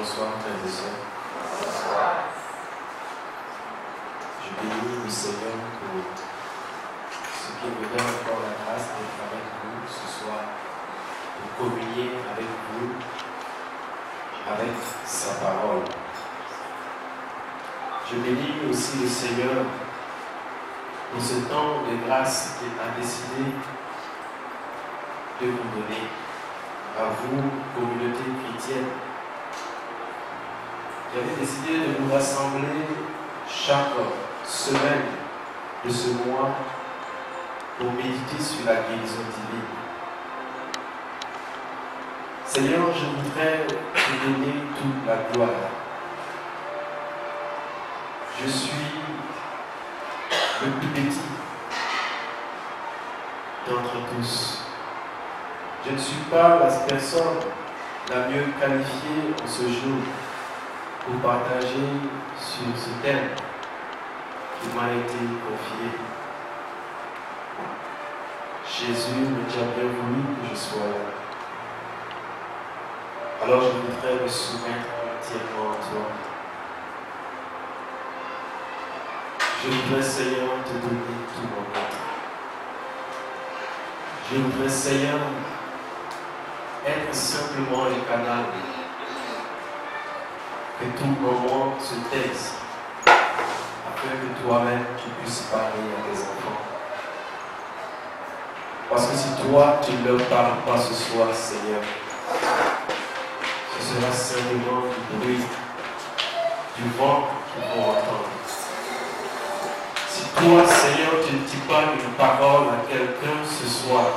Bonsoir, frères et sœurs. Je bénis le Seigneur pour ce qui me donne encore la grâce d'être avec vous ce soir, pour communier avec vous, avec sa parole. Je bénis aussi le Seigneur pour ce temps de grâce qu'il a décidé de vous donner, à vous, communauté chrétienne. J'avais décidé de nous rassembler chaque semaine de ce mois pour méditer sur la guérison divine. Seigneur, je voudrais te donner toute la gloire. Je suis le plus petit d'entre tous. Je ne suis pas la personne la mieux qualifiée en ce jour pour partager sur ce thème qui m'a été confié. Jésus me dit bien voulu que je sois là. Alors je voudrais me soumettre entièrement à toi. Je voudrais, Seigneur, te donner tout mon être. Je voudrais, Seigneur, être simplement un canal. Que tout moment se taise, afin que toi-même tu puisses parler à tes enfants. Parce que si toi tu ne leur parles pas ce soir, Seigneur, ce sera simplement du bruit, du vent qu'ils vont entendre. Si toi, Seigneur, tu ne dis pas une parole à quelqu'un ce soir,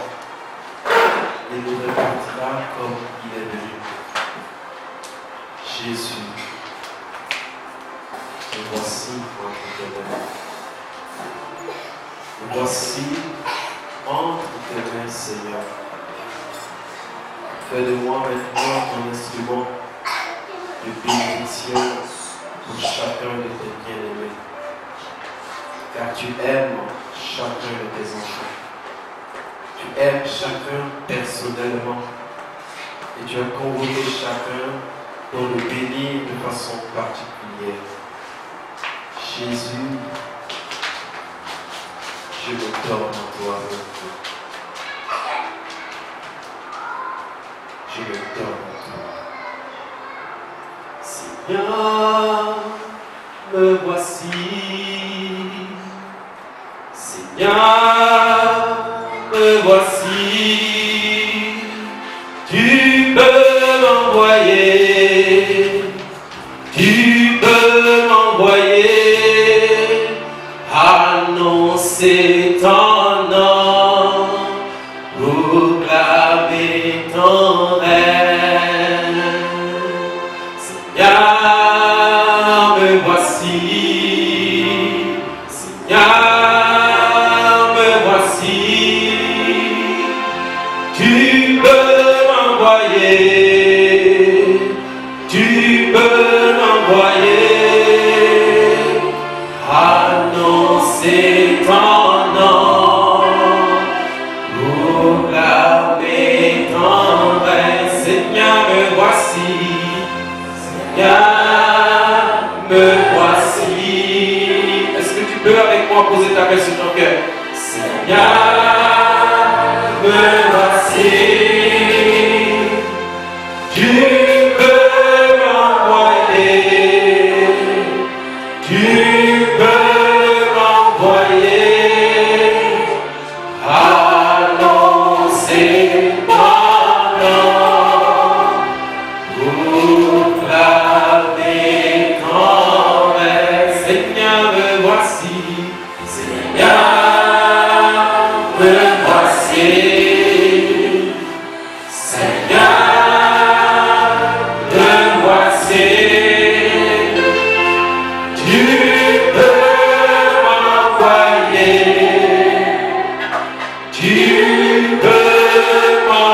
il nous repartira comme il est venu. Jésus, me voici entre tes mains. Me voici entre tes mains, Seigneur. Fais de moi maintenant ton instrument de bénédiction pour chacun de tes bien-aimés. Car tu aimes chacun de tes enfants. Tu aimes chacun personnellement. Et tu as convoqué chacun pour le bénir de façon particulière. Jésus, je me donne à toi. Je me donne à toi. Seigneur, me voici. Seigneur, me voici. Tu peux m'envoyer. Tu peux m'envoyer. Annoncer ton nom, proclamer ton règne. Seigneur, me voici. Seigneur, me voici. Tu peux m'envoyer. Tu peux m'envoyer. Annoncer ton nom, proclamer ton règne. Seigneur, me voici. Seigneur, me voici. Est-ce que tu peux avec moi poser ta main sur ton cœur? Seigneur, me voici. Tu peux m'envoyer. Tu peux m'envoyer. Annoncer ton nom, proclamer ton règne. Seigneur, me voici. Seigneur, me voici. Seigneur, me voici. Tu peux m'envoyer. Tu peux m'envoyer.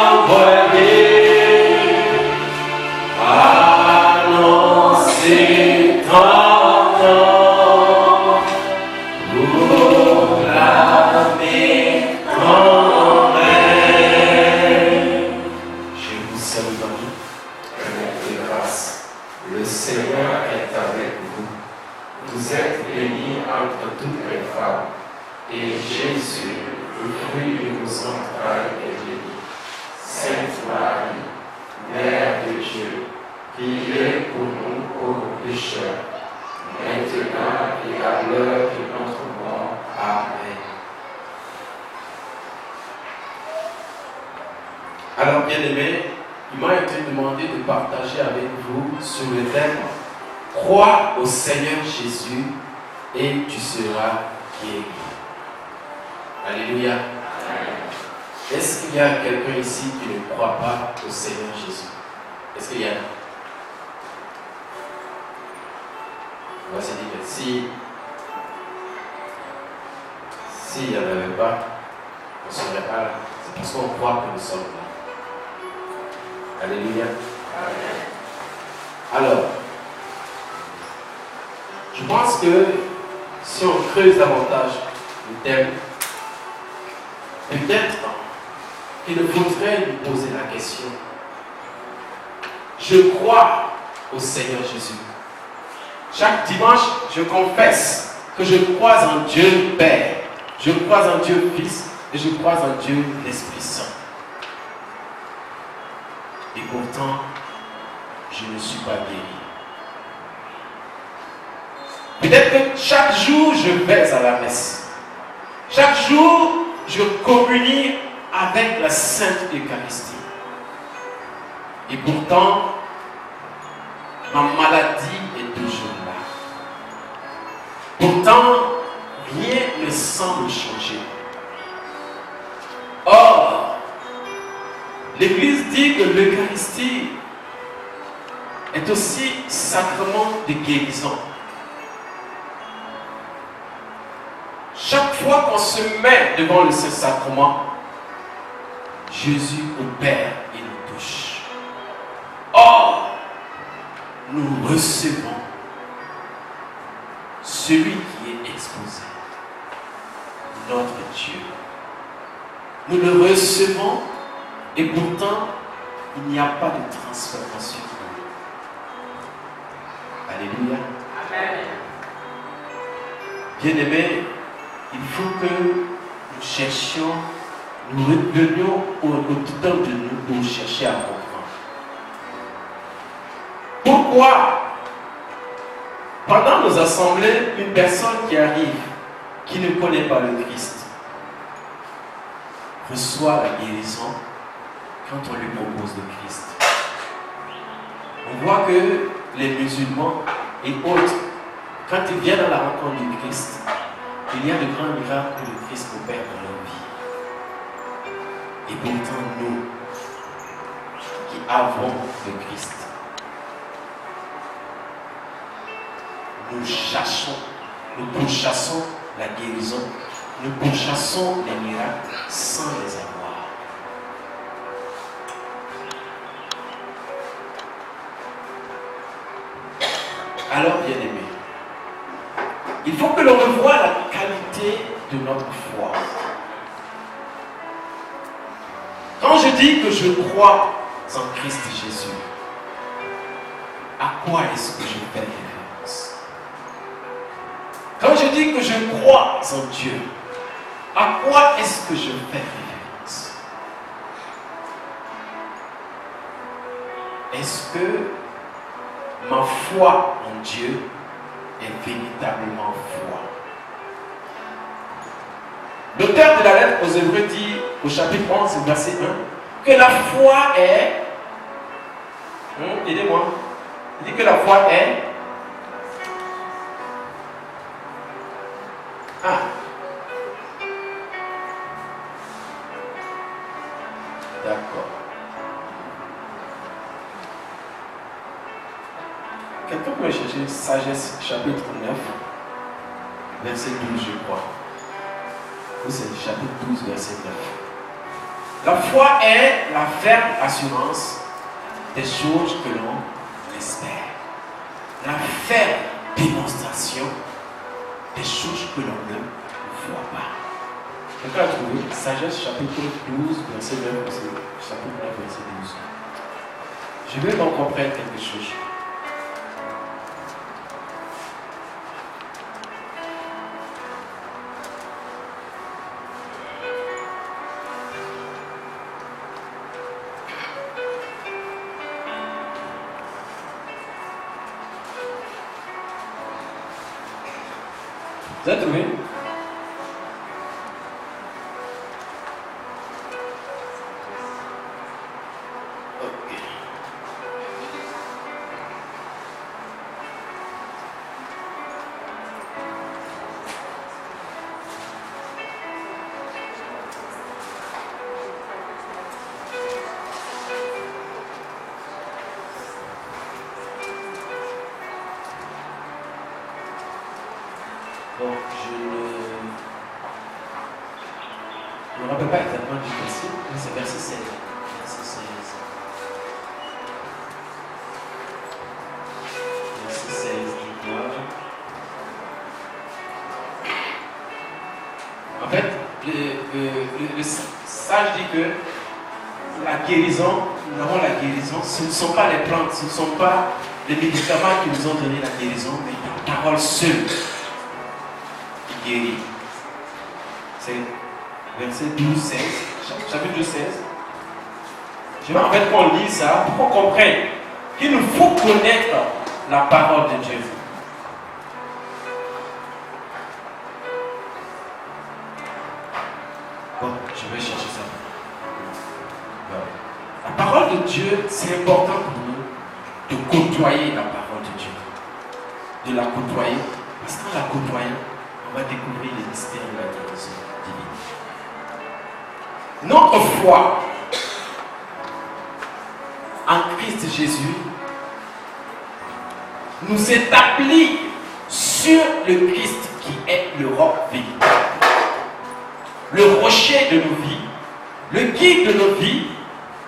Alors, bien aimé, il m'a été demandé de partager avec vous sur le thème « Crois au Seigneur Jésus et tu seras guéri ». Alléluia. Est-ce qu'il y a quelqu'un ici qui ne croit pas au Seigneur Jésus? Est-ce qu'il y a? On va se dire que s'il n'y en avait pas, on ne serait pas là. C'est parce qu'on croit que nous sommes là. Alléluia. Alors, je pense que si on creuse davantage le thème, peut-être qu'il faudrait lui poser la question. Je crois au Seigneur Jésus. Chaque dimanche, je confesse que je crois en Dieu Père, je crois en Dieu Fils et je crois en Dieu l'Esprit Saint. Et pourtant, je ne suis pas guéri. Peut-être que chaque jour, je vais à la messe. Chaque jour, je communie avec la Sainte Eucharistie. Et pourtant, ma maladie est toujours là. Pourtant, rien ne semble changer. Or, l'Église dit que l'Eucharistie est aussi sacrement de guérison. Chaque fois qu'on se met devant le Saint-Sacrement, Jésus opère et nous touche. Or, nous recevons celui qui est exposé, notre Dieu. Nous le recevons et pourtant, il n'y a pas de transformation. Alléluia. Amen. Bien-aimés, il faut que nous cherchions, nous revenions au-dedans de nous pour chercher à comprendre. Pourquoi, pendant nos assemblées, une personne qui arrive, qui ne connaît pas le Christ, reçoit la guérison quand on lui propose le Christ? On voit que les musulmans et autres, quand ils viennent à la rencontre du Christ, il y a de grands miracles que le Christ opère dans leur vie. Et pourtant, nous, qui avons le Christ, nous cherchons, nous pourchassons la guérison, nous pourchassons les miracles sans les avoir. Alors, bien aimé, il faut que l'on revoie la qualité de notre foi. Quand je dis que je crois en Christ Jésus, à quoi est-ce que je fais référence? Quand je dis que je crois en Dieu, à quoi est-ce que je fais référence? Est-ce que ma foi en Dieu est véritablement foi? L'auteur de la lettre aux Hébreux dit au chapitre 11, verset 1, que la foi est... aidez-moi. Il dit que la foi est... D'accord. Quelqu'un peut chercher Sagesse, chapitre 9, verset 12, je crois. Ou c'est le chapitre 12, verset 9. La foi est la ferme assurance des choses que l'on espère. La ferme démonstration des choses que l'on ne voit pas. Quelqu'un a trouvé Sagesse, chapitre 12, verset 9, chapitre 9, verset 12. Je veux donc comprendre quelque chose. Vous avez trouvé? Ok. Bon, je ne me rappelle pas exactement du verset, mais c'est verset 16. Verset 16. Verset 16, dis-moi. En fait, le sage dit que la guérison, nous avons la guérison, ce ne sont pas les plantes, ce ne sont pas les médicaments qui nous ont donné la guérison, mais la parole seule qui guérit. C'est verset 12, 16, chapitre 16. Je veux en fait qu'on lise ça pour qu'on comprenne qu'il nous faut connaître la parole de Dieu. Bon, je vais chercher ça. La parole de Dieu, c'est important pour nous de côtoyer la parole de Dieu. De la côtoyer, parce qu'en la côtoyant, on va découvrir les mystères de la guérison divine. Notre foi en Christ Jésus nous établit sur le Christ qui est le roc véritable, le rocher de nos vies, le guide de nos vies.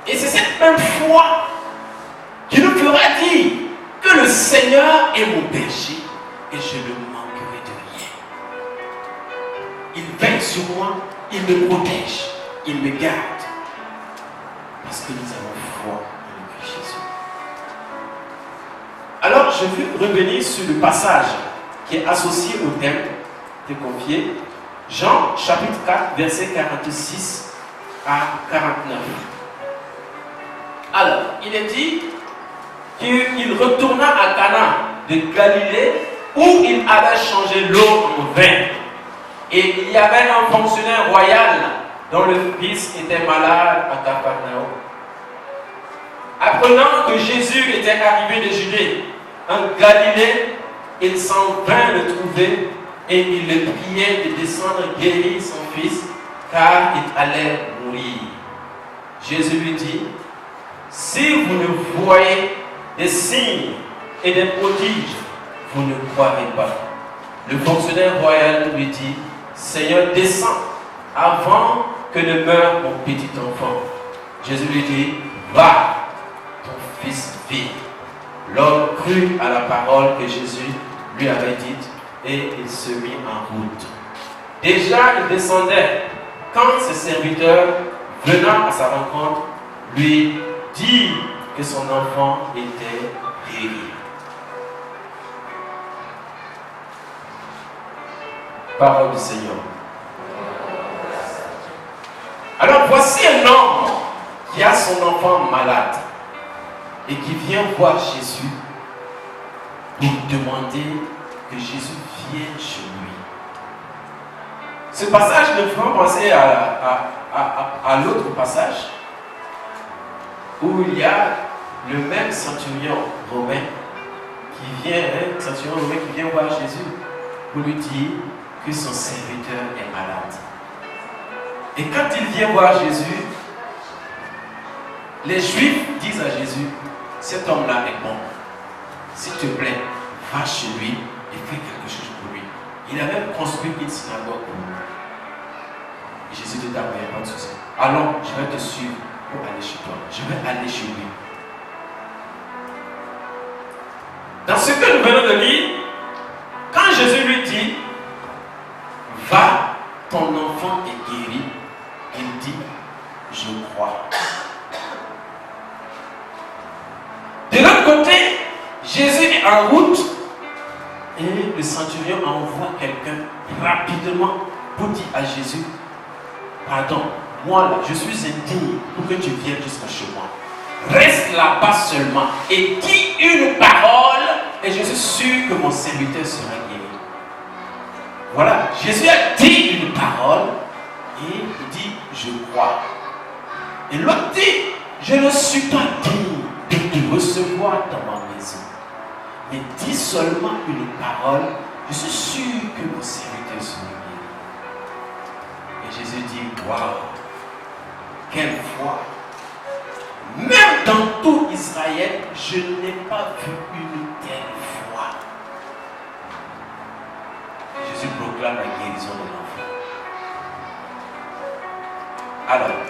Et c'est cette même foi qui nous fera dire que le Seigneur est mon berger et je ne manquerai de rien. Il veille sur moi, il me protège, il me garde. Parce que nous avons foi en le Christ Jésus. Alors, je veux revenir sur le passage qui est associé au thème de confier. Jean, chapitre 4, versets 46 à 49. Alors, il est dit qu'il retourna à Cana de Galilée où il avait changé l'eau en vin. Et il y avait un fonctionnaire royal dont le fils était malade à Capharnaüm. Apprenant que Jésus était arrivé de Judée en Galilée, il s'en vint le trouver et il le priait de descendre guérir son fils car il allait mourir. Jésus lui dit: si vous ne voyez des signes et des prodiges, vous ne croirez pas. Le fonctionnaire royal lui dit: Seigneur, descends avant que ne meure mon petit enfant. Jésus lui dit: va, ton fils vit. L'homme crut à la parole que Jésus lui avait dite et il se mit en route. Déjà il descendait quand ses serviteurs, venant à sa rencontre, lui dit que son enfant était guéri. Parole du Seigneur. Alors voici un homme qui a son enfant malade et qui vient voir Jésus pour demander que Jésus vienne chez lui. Ce passage me fait penser à l'autre passage où il y a le même centurion romain qui vient voir Jésus pour lui dire que son serviteur est malade. Et quand il vient voir Jésus, les Juifs disent à Jésus: cet homme-là est bon. S'il te plaît, va chez lui et fais quelque chose pour lui. Il a même construit une synagogue pour lui. Et Jésus dit: d'accord, il n'y a pas de souci. Allons, je vais te suivre pour aller chez toi. Je vais aller chez lui. Dans ce que nous venons de lire, quand Jésus lui dit: va, ton enfant est guéri, il dit: je crois. De l'autre côté, Jésus est en route et le centurion envoie quelqu'un rapidement pour dire à Jésus: pardon, moi là, je suis indigne pour que tu viennes jusqu'à chez moi. Reste là-bas seulement et dis une parole et je suis sûr que mon serviteur sera guéri. Voilà, Jésus a dit une parole et il dit: je crois. Et l'autre dit: je ne suis pas digne de te recevoir dans ma maison, mais dis seulement une parole, je suis sûr que mon serviteur sera guéri. Et Jésus dit, waouh, quelle foi! Même dans tout Israël, je n'ai pas vu une telle foi. Jésus proclame la guérison de l'enfant. Alors,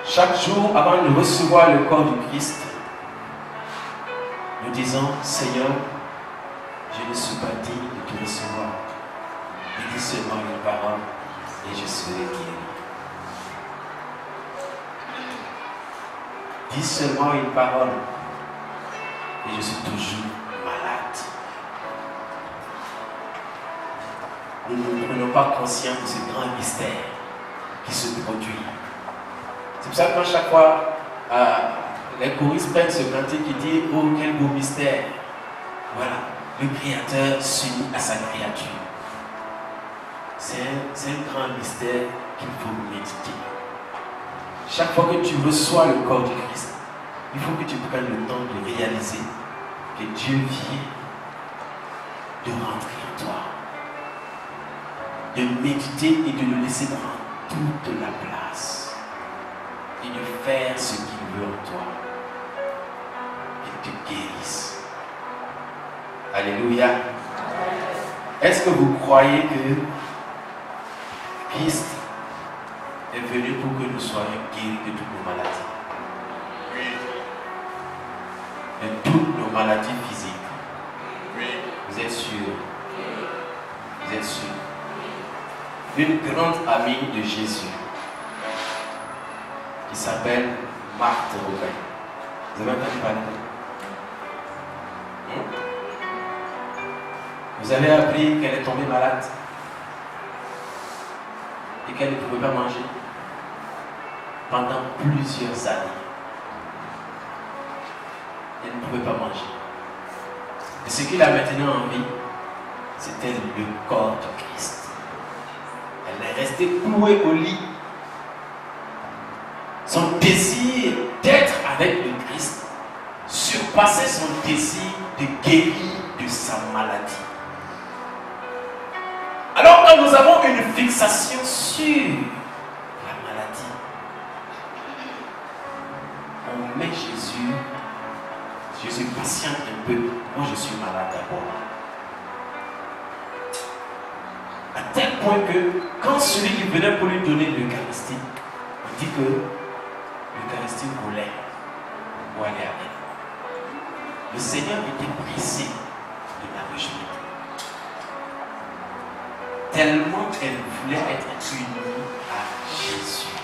chaque jour, avant de recevoir le corps du Christ, nous disons, Seigneur, je ne suis pas digne de te recevoir. Il dit seulement une parole et je serai guéri. Dis seulement une parole et je suis toujours malade. Nous ne prenons pas conscience de ce grand mystère qui se produit. C'est pour ça que chaque fois, les choristes prennent ce cantique qui dit « Oh, quel beau mystère !» Voilà, le Créateur s'unit à sa créature. C'est un grand mystère qu'il faut méditer. Chaque fois que tu reçois le corps du Christ, il faut que tu prennes le temps de réaliser que Dieu vient de rentrer en toi. De méditer et de le laisser prendre toute la place. Et de faire ce qu'il veut en toi. Qu'il te guérisse. Alléluia. Est-ce que vous croyez que Christ est venu pour que nous soyons guéris de toutes nos maladies? Oui. De toutes nos maladies physiques? Oui. Vous êtes sûr? Oui. Vous êtes sûr? Oui. Une grande amie de Jésus qui s'appelle Marthe Robin. Vous avez entendu parler d'elle? Vous avez appris qu'elle est tombée malade et qu'elle ne pouvait pas manger pendant plusieurs années. Elle ne pouvait pas manger. Et ce qui l'a maintenue en vie, c'était le corps de Christ. Elle est restée clouée au lit. Son désir d'être avec le Christ surpassait son désir de guérir de sa maladie. Alors quand nous avons une fixation sur la maladie, on met Jésus patiente un peu. Moi je suis malade d'abord. À tel point que quand celui qui venait pour lui donner l'Eucharistie, on dit que l'Eucharistie voulait pour aller avec. Le Seigneur était pressé de la réjouir. Tellement elle voulait être unie à Jésus.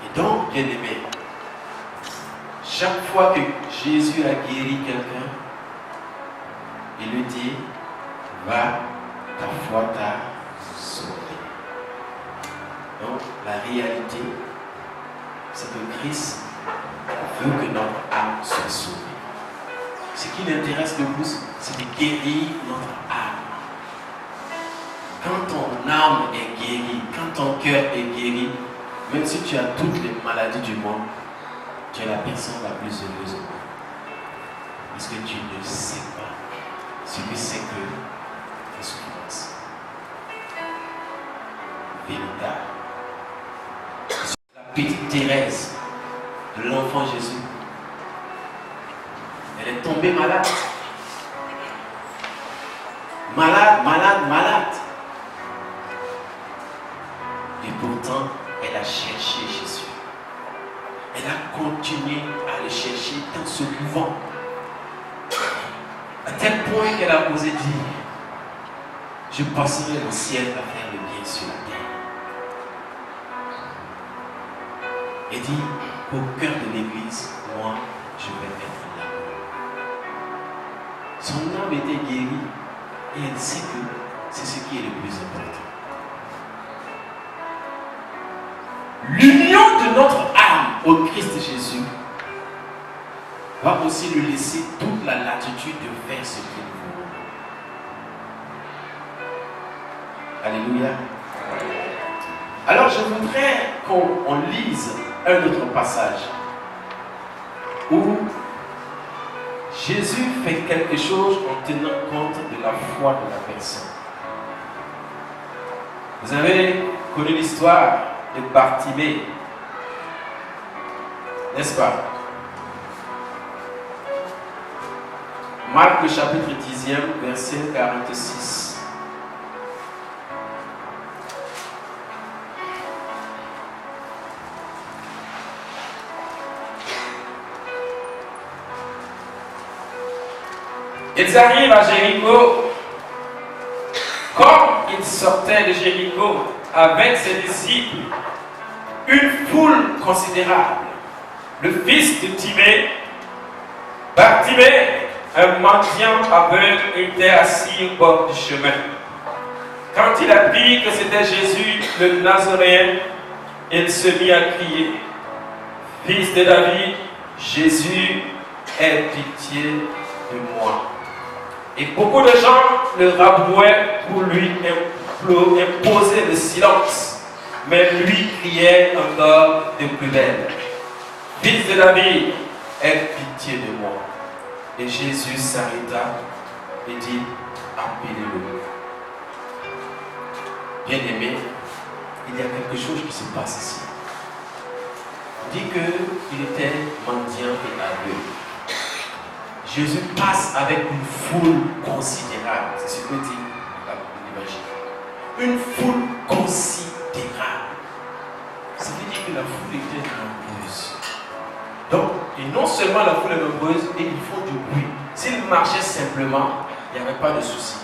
Et donc, bien aimé, chaque fois que Jésus a guéri quelqu'un, il lui dit, va, ta foi t'a sauvé. Donc, la réalité, c'est que Christ veut que notre âme soit sauvée. Ce qui l'intéresse le plus, c'est de guérir notre âme. Quand ton âme est guérie, quand ton cœur est guéri, même si tu as toutes les maladies du monde, tu es la personne la plus heureuse au monde. Parce que tu ne sais pas ce que c'est que la souffrance. Véritable. La petite Thérèse, de l'enfant Jésus, elle est tombée malade. Malade. Et pourtant, elle a cherché Jésus. Elle a continué à le chercher dans ce couvent. À tel point qu'elle a osé dire, je passerai au ciel à faire le bien sur la terre. Et dit, au cœur de l'église, moi, je vais être là. Son âme était guérie et elle sait que c'est ce qui est le plus important. L'union de notre âme au Christ Jésus va aussi lui laisser toute la latitude de faire ce qu'il veut. Alléluia. Alors je voudrais qu'on lise un autre passage où Jésus fait quelque chose en tenant compte de la foi de la personne. Vous avez connu l'histoire de Bartimée, n'est-ce pas? Marc le chapitre 10, verset 46. Ils arrivent à Jéricho. Comme ils sortaient de Jéricho avec ses disciples, une foule considérable, le fils de Timée, Bartimée, un mendiant aveugle, était assis au bord du chemin. Quand il apprit que c'était Jésus, le Nazaréen, il se mit à crier: Fils de David, Jésus, aie pitié de moi. Et beaucoup de gens le rabrouaient pour lui imposer le silence. Mais lui criait encore de plus belle: Fils de David, aie pitié de moi. Et Jésus s'arrêta et dit: appelez-le. Bien-aimé, il y a quelque chose qui se passe ici. On dit qu'il était mendiant et aveugle. Jésus passe avec une foule considérable. C'est ce que dit l'Évangile. Une foule considérable. Ça veut dire que la foule était nombreuse. Donc, et non seulement la foule est nombreuse, et ils font du bruit. S'ils marchaient simplement, il n'y avait pas de souci.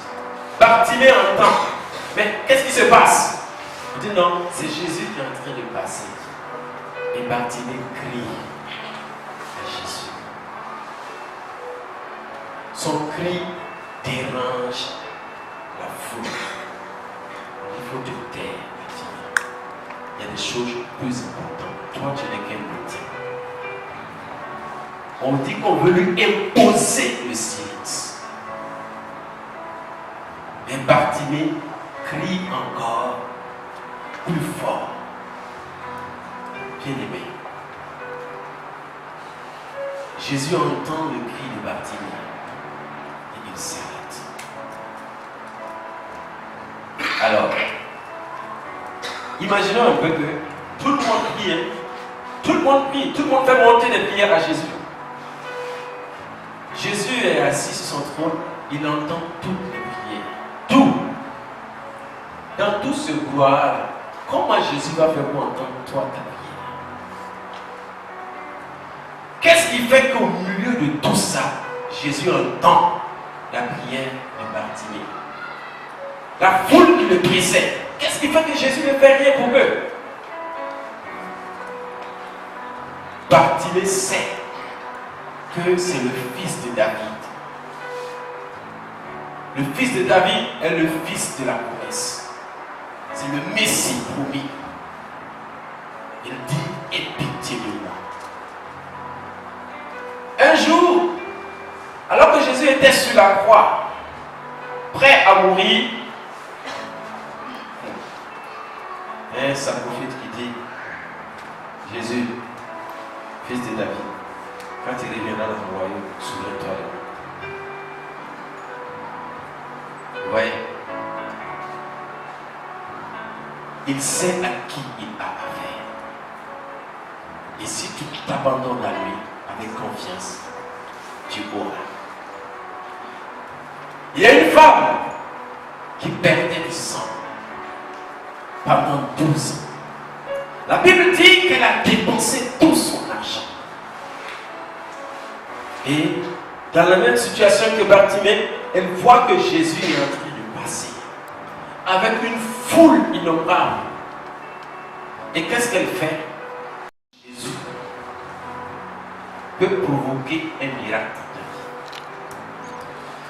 Bartimée entend. Mais qu'est-ce qui se passe? On dit non, c'est Jésus qui est en train de passer. Et Bartimée crie à Jésus. Son cri dérange la foule. Il faut te taire, Bartimée. Il y a des choses plus importantes. Toi, tu n'es qu'un métier. On dit qu'on veut lui imposer le silence. Mais Bartimée crie encore plus fort. Bien-aimé, Jésus entend le cri de Bartimée et il s'arrête. Alors, imaginons un peu que tout le monde prie, tout le monde prie, tout le monde fait monter des prières à Jésus. Jésus est assis sur son trône, il entend toutes les prières. Tout. Dans tout ce gloire, comment Jésus va faire pour entendre toi ta prière? Qu'est-ce qui fait qu'au milieu de tout ça, Jésus entend la prière de Bartimée? La foule qui le brisait. Qu'est-ce qui fait que Jésus ne fait rien pour eux? Bartimée sait que c'est le fils de David. Le fils de David est le fils de la promesse. C'est le Messie promis. Il dit: aie pitié de moi. Un jour, alors que Jésus était sur la croix, prêt à mourir, un prophète qui dit: Jésus, fils de David, quand il reviendra dans le royaume, souviens-toi de moi. Vous voyez? Il sait à qui il a affaire. Et si tu t'abandonnes à lui avec confiance, tu auras. Il y a une femme qui perdait du sang pendant 12 ans. La Bible dit qu'elle a dépensé tout son argent. Et dans la même situation que Bartimée, elle voit que Jésus est en train de passer avec une foule innombrable. Et qu'est-ce qu'elle fait? Jésus peut provoquer un miracle dans ta vie.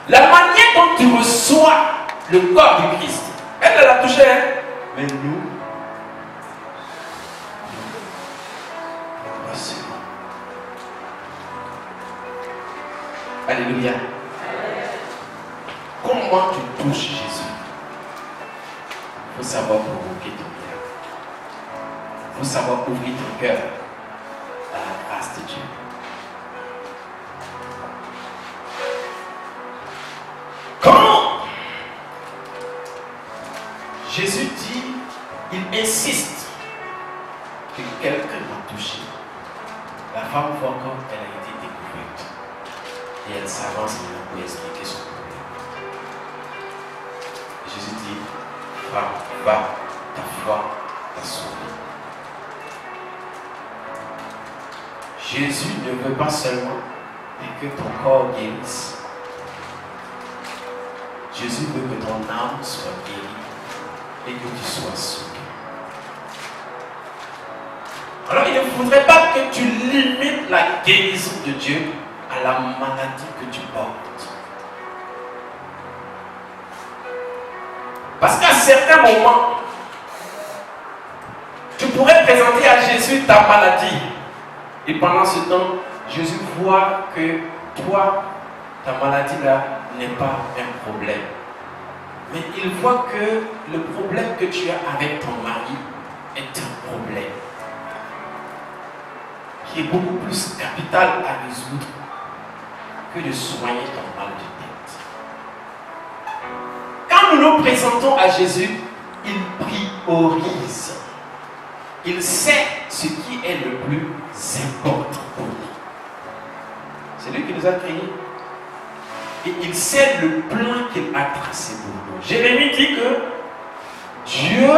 La manière dont tu reçois le corps du Christ, elle l'a touché, hein? Mais nous recevons. Alléluia. Comment tu touches Jésus? Il faut savoir provoquer ton miracle. faut savoir ouvrir ton cœur à la grâce de Dieu. Quand Jésus dit, il insiste que quelqu'un l'a touché, la femme voit comme elle a été découverte et elle s'avance pour expliquer son problème. Jésus dit, femme, va, ta foi t'a sauvé. Jésus ne veut pas seulement que ton corps guérisse. Jésus veut que ton âme soit guérie et que tu sois sauvé. Alors il ne faudrait pas que tu limites la guérison de Dieu à la maladie que tu portes. Parce qu'à certains moments, tu pourrais présenter à Jésus ta maladie. Et pendant ce temps, Jésus voit que toi, ta maladie là n'est pas un problème. Mais il voit que le problème que tu as avec ton mari est un problème qui est beaucoup plus capital à résoudre que de soigner ton mal de tête. Quand nous nous présentons à Jésus, il priorise. Il sait ce qui est le plus important pour lui. C'est lui qui nous a créés. Et il sait le plan qu'il a tracé pour nous. Jérémie dit que Dieu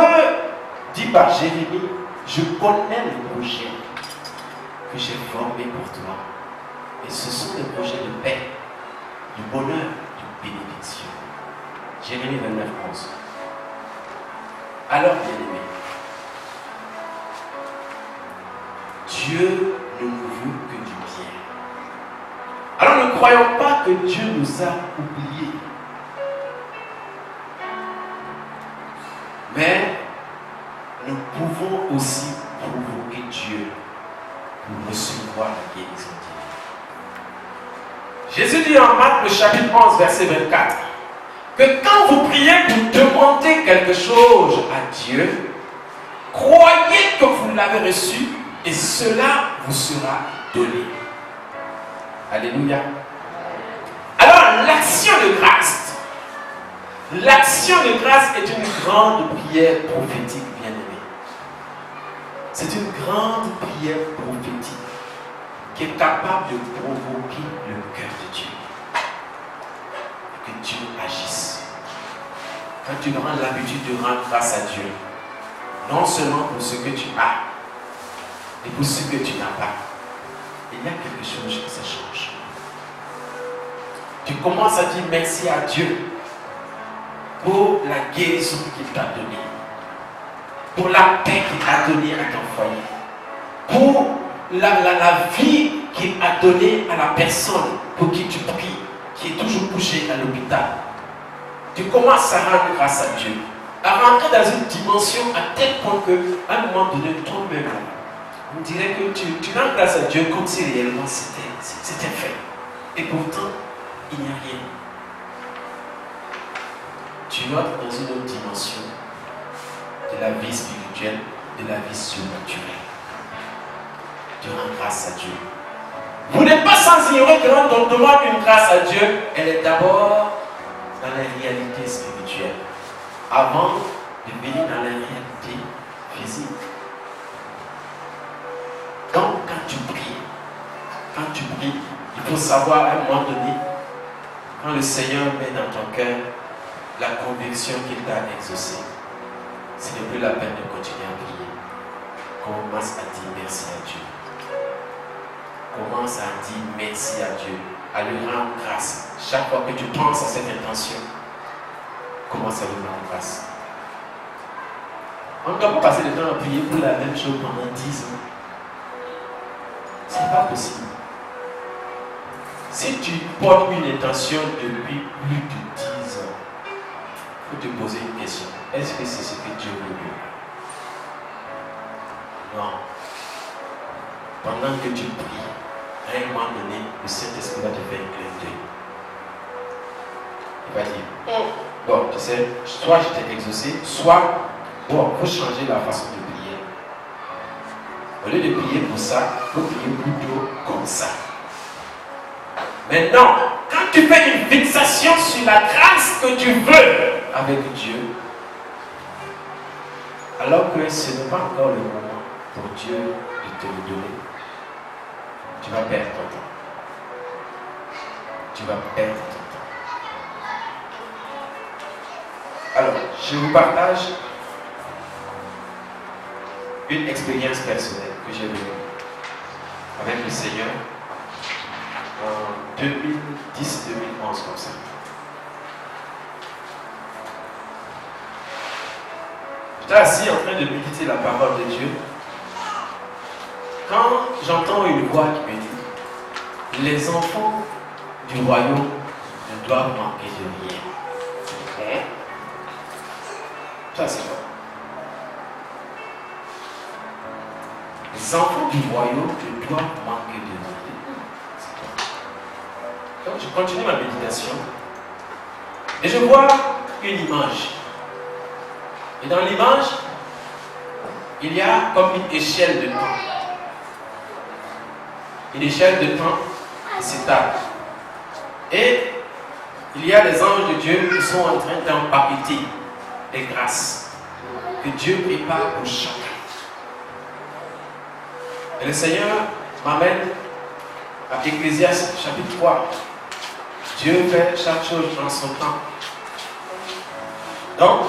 dit par Jérémie, je connais les projets que j'ai formés pour toi. Et ce sont des projets de paix, de bonheur, de bénédiction. Jérémie 29, 11. Alors, bien-aimé, Dieu ne nous veut que du bien. Alors ne croyons pas que Dieu nous a oubliés. Mais nous pouvons aussi provoquer Dieu pour recevoir la guérison divine. Jésus dit en Marc le chapitre 11 verset 24 que quand vous priez pour demander quelque chose à Dieu, croyez que vous l'avez reçu et cela vous sera donné. Alléluia. Alors l'action de grâce est une grande prière prophétique, bien-aimée. C'est une grande prière prophétique qui est capable de provoquer le cœur de Dieu. Que Dieu agisse. Quand tu prends l'habitude de rendre grâce à Dieu, non seulement pour ce que tu as, mais pour ce que tu n'as pas, il y a quelque chose qui se change. Tu commences à dire merci à Dieu pour la guérison qu'il t'a donnée, pour la paix qu'il t'a donnée à ton foyer, pour la vie qu'il a donnée à la personne pour qui tu pries, qui est toujours couchée à l'hôpital. Tu commences à rendre grâce à Dieu, à rentrer dans une dimension à tel point qu'à un moment donné, toi-même, on dirait que tu rends grâce à Dieu comme si réellement c'était fait. Et pourtant, il n'y a rien. Tu entres dans une autre dimension de la vie spirituelle, de la vie surnaturelle. Tu rends grâce à Dieu. Vous n'êtes pas sans ignorer que quand on demande une grâce à Dieu, elle est d'abord dans la réalité spirituelle, avant de venir dans la réalité physique. Donc, quand tu pries, il faut savoir à un moment donné, quand le Seigneur met dans ton cœur la conviction qu'il t'a exaucé, ce n'est plus la peine de continuer à prier. Commence à dire merci à Dieu. Commence à dire merci à Dieu, à lui rendre grâce. Chaque fois que tu penses à cette intention, commence à lui rendre grâce. On ne doit pas passer le temps à prier pour la même chose pendant 10 ans. Ce n'est pas possible. Si tu portes une intention depuis plus de 10 ans, il faut te poser une question. Est-ce que c'est ce que Dieu veut? Non. Pendant que tu pries, à un moment donné, le Saint-Esprit va te faire un clin d'œil. Il va dire, bon, tu sais, soit je t'ai exaucé, soit, bon, il faut changer la façon de prier. Au lieu de prier pour ça, il faut prier plutôt comme ça. Maintenant, quand tu fais une fixation sur la grâce que tu veux avec Dieu, alors que ce n'est pas encore le moment pour Dieu de te le donner, tu vas perdre ton temps. Tu vas perdre ton temps. Alors, je vous partage une expérience personnelle que j'ai vécue avec le Seigneur en 2010-2011 comme ça. J'étais assis en train de méditer la parole de Dieu quand j'entends une voix qui me dit: les enfants du royaume ne doivent manquer de rien. Ça c'est quoi? Les enfants du royaume ne doivent manquer de rien. Donc je continue ma méditation et je vois une image. Et dans l'image, il y a comme une échelle de temps. Une échelle de temps qui s'étale. Et il y a les anges de Dieu qui sont en train d'empaqueter les grâces que Dieu prépare pour chacun. Et le Seigneur m'amène à Ecclésiaste chapitre 3. Dieu fait chaque chose en son temps. Donc,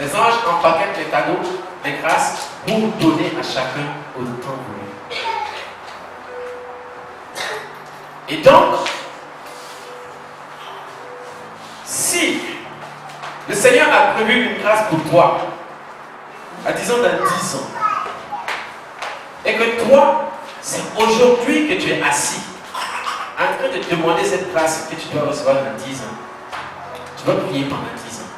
les anges empaquettent les cadeaux, les grâces pour donner à chacun au temps voulu. Et donc, si le Seigneur a prévu une grâce pour toi, disons dans 10 ans, et que toi, c'est aujourd'hui que tu es assis, en train de demander cette grâce que tu dois recevoir dans 10 ans, tu vas prier pendant 10 ans.